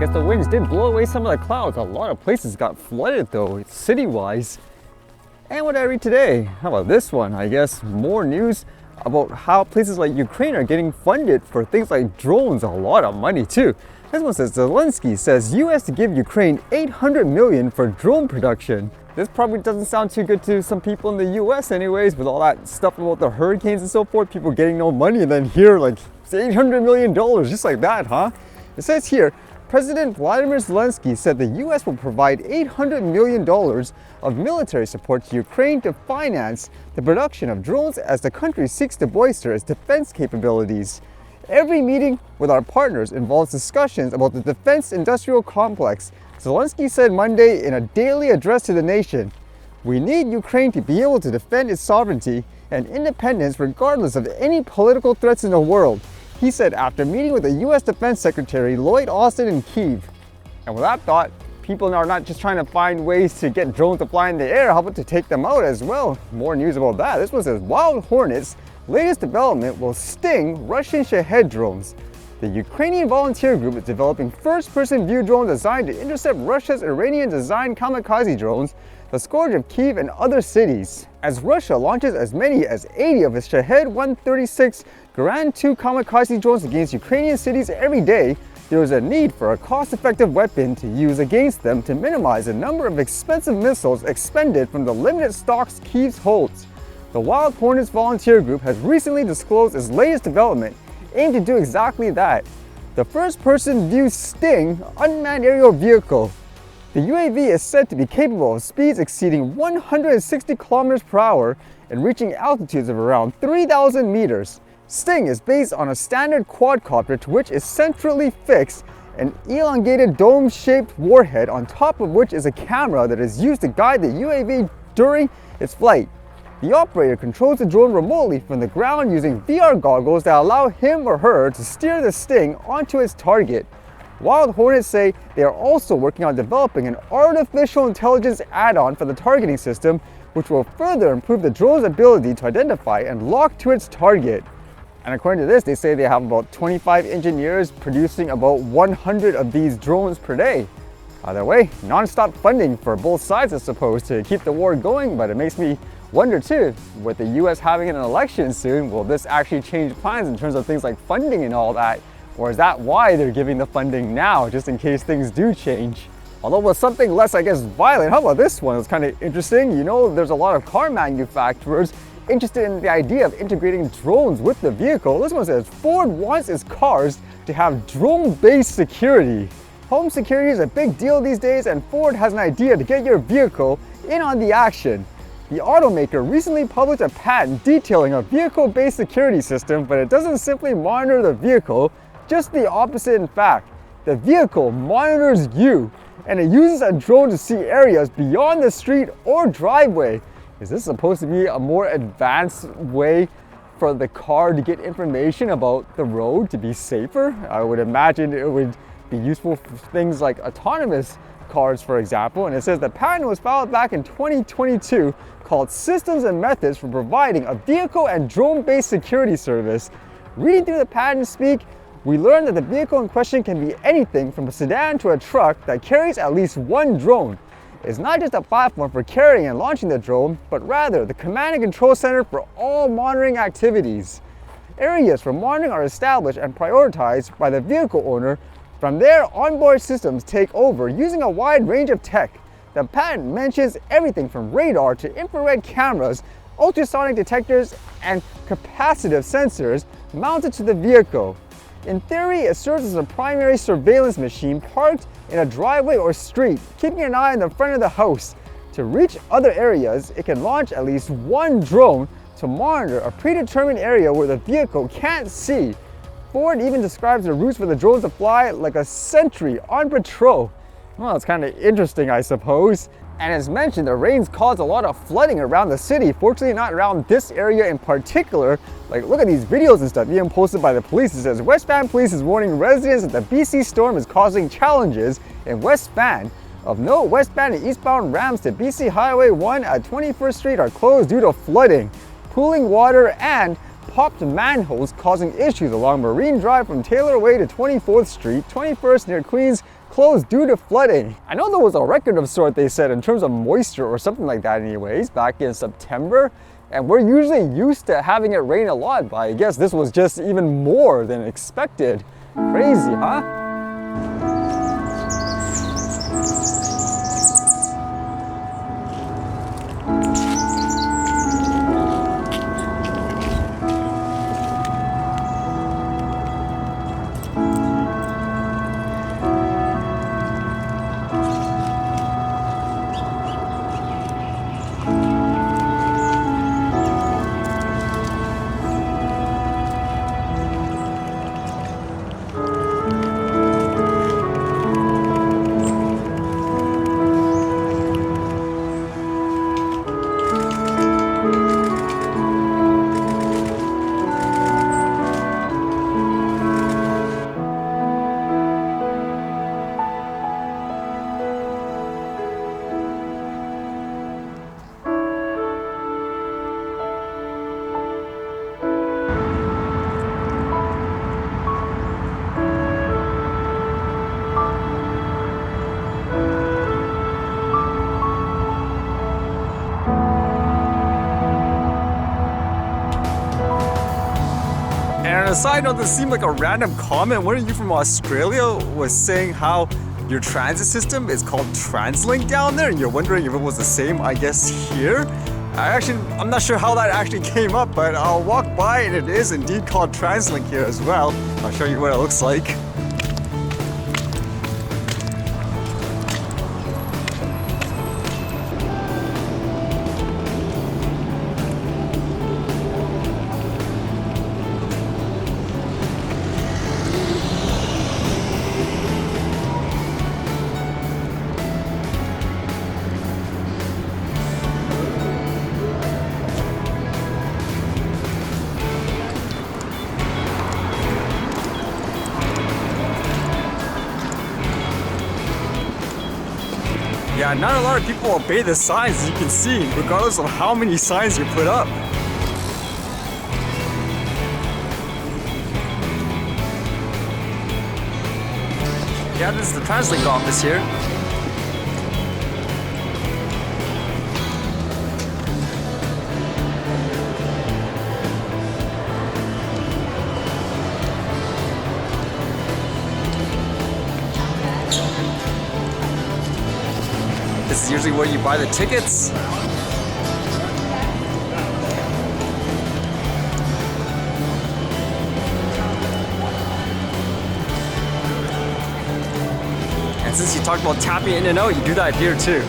guess the winds did blow away some of the clouds. A lot of places got flooded though, city-wise. And what did I read today? How about this one? I guess more news about how places like Ukraine are getting funded for things like drones. A lot of money too. This one says Zelensky says US to give Ukraine $800 million for drone production. This probably doesn't sound too good to some people in the US anyways, with all that stuff about the hurricanes and so forth, people getting no money, and then here like it's $800 million just like that, huh? It says here, President Vladimir Zelensky said the US will provide $800 million of military support to Ukraine to finance the production of drones as the country seeks to bolster its defense capabilities. Every meeting with our partners involves discussions about the defense industrial complex, Zelensky said Monday in a daily address to the nation. We need Ukraine to be able to defend its sovereignty and independence regardless of any political threats in the world, he said after meeting with the U.S. Defense Secretary Lloyd Austin in Kyiv. And with that thought, people are not just trying to find ways to get drones to fly in the air, how about to take them out as well? More news about that. This one says Wild Hornets, latest development will sting Russian Shahed drones. The Ukrainian volunteer group is developing first-person view drones designed to intercept Russia's Iranian-designed kamikaze drones, the scourge of Kyiv and other cities. As Russia launches as many as 80 of its Shahed 136 Grand 2 kamikaze drones against Ukrainian cities every day, there is a need for a cost-effective weapon to use against them to minimize the number of expensive missiles expended from the limited stocks Kyiv holds. The Wild Hornets volunteer group has recently disclosed its latest development, aimed to do exactly that. The first-person view Sting unmanned aerial vehicle. The UAV is said to be capable of speeds exceeding 160 kilometers per hour and reaching altitudes of around 3,000 meters. Sting is based on a standard quadcopter to which is centrally fixed an elongated dome-shaped warhead on top of which is a camera that is used to guide the UAV during its flight. The operator controls the drone remotely from the ground using VR goggles that allow him or her to steer the Sting onto its target. Wild Hornets say they are also working on developing an artificial intelligence add-on for the targeting system, which will further improve the drone's ability to identify and lock to its target. And according to this, they say they have about 25 engineers producing about 100 of these drones per day. Either way, non-stop funding for both sides, I suppose, to keep the war going, but it makes me wonder too, with the US having an election soon, will this actually change plans in terms of things like funding and all that? Or is that why they're giving the funding now, just in case things do change? Although with something less, I guess, violent, how about this one? It's kind of interesting. You know, there's a lot of car manufacturers interested in the idea of integrating drones with the vehicle. This one says Ford wants its cars to have drone-based security. Home security is a big deal these days, and Ford has an idea to get your vehicle in on the action. The automaker recently published a patent detailing a vehicle-based security system, but it doesn't simply monitor the vehicle, just the opposite in fact. The vehicle monitors you, and it uses a drone to see areas beyond the street or driveway. Is this supposed to be a more advanced way for the car to get information about the road to be safer? I would imagine it would be useful for things like autonomous cars, for example. And it says the patent was filed back in 2022 called Systems and Methods for Providing a Vehicle and Drone-Based Security Service. Reading through the patent speak, we learned that the vehicle in question can be anything from a sedan to a truck that carries at least one drone. It's not just a platform for carrying and launching the drone, but rather the command and control center for all monitoring activities. Areas for monitoring are established and prioritized by the vehicle owner. From there, onboard systems take over using a wide range of tech. The patent mentions everything from radar to infrared cameras, ultrasonic detectors, and capacitive sensors mounted to the vehicle. In theory, it serves as a primary surveillance machine parked in a driveway or street, keeping an eye on the front of the house. To reach other areas, it can launch at least one drone to monitor a predetermined area where the vehicle can't see. Ford even describes the routes for the drones to fly like a sentry on patrol. Well, it's kind of interesting, I suppose. And as mentioned, the rains caused a lot of flooding around the city. Fortunately, not around this area in particular. Like, look at these videos and stuff being posted by the police. It says West Van Police is warning residents that the BC storm is causing challenges in West Van. Of note, West Van and eastbound ramps to BC Highway 1 at 21st Street are closed due to flooding, pooling water, and popped manholes causing issues along Marine Drive from Taylor Way to 24th Street, 21st near Queens closed due to flooding. I know there was a record of sort, they said, in terms of moisture or something like that anyways, back in September. And we're usually used to having it rain a lot, but I guess this was just even more than expected. Crazy, huh? And on a side note, this seemed like a random comment. One of you from Australia was saying how your transit system is called TransLink down there, and you're wondering if it was the same, I guess, here. I'm not sure how that actually came up, but I'll walk by and it is indeed called TransLink here as well. I'll show you what it looks like. Yeah, not a lot of people obey the signs, as you can see, regardless of how many signs you put up. Yeah, this is the TransLink office here. This is usually where you buy the tickets. And since you talked about tapping in and out, you do that here too.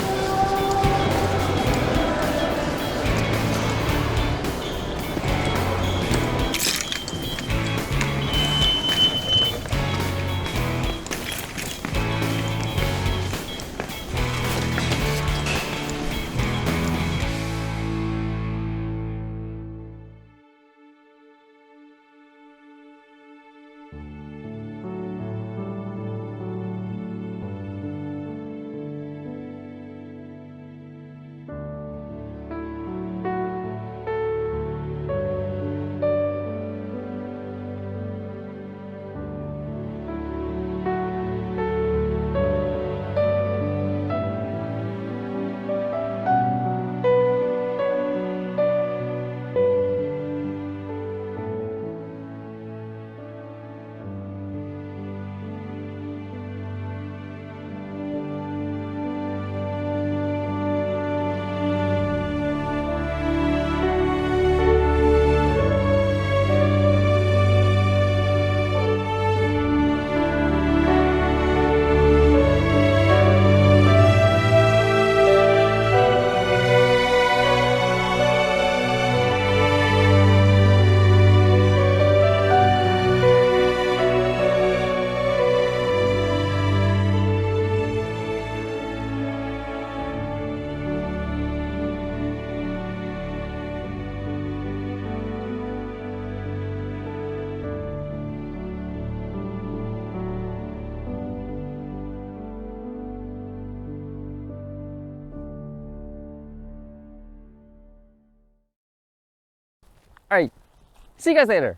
All right, see you guys later.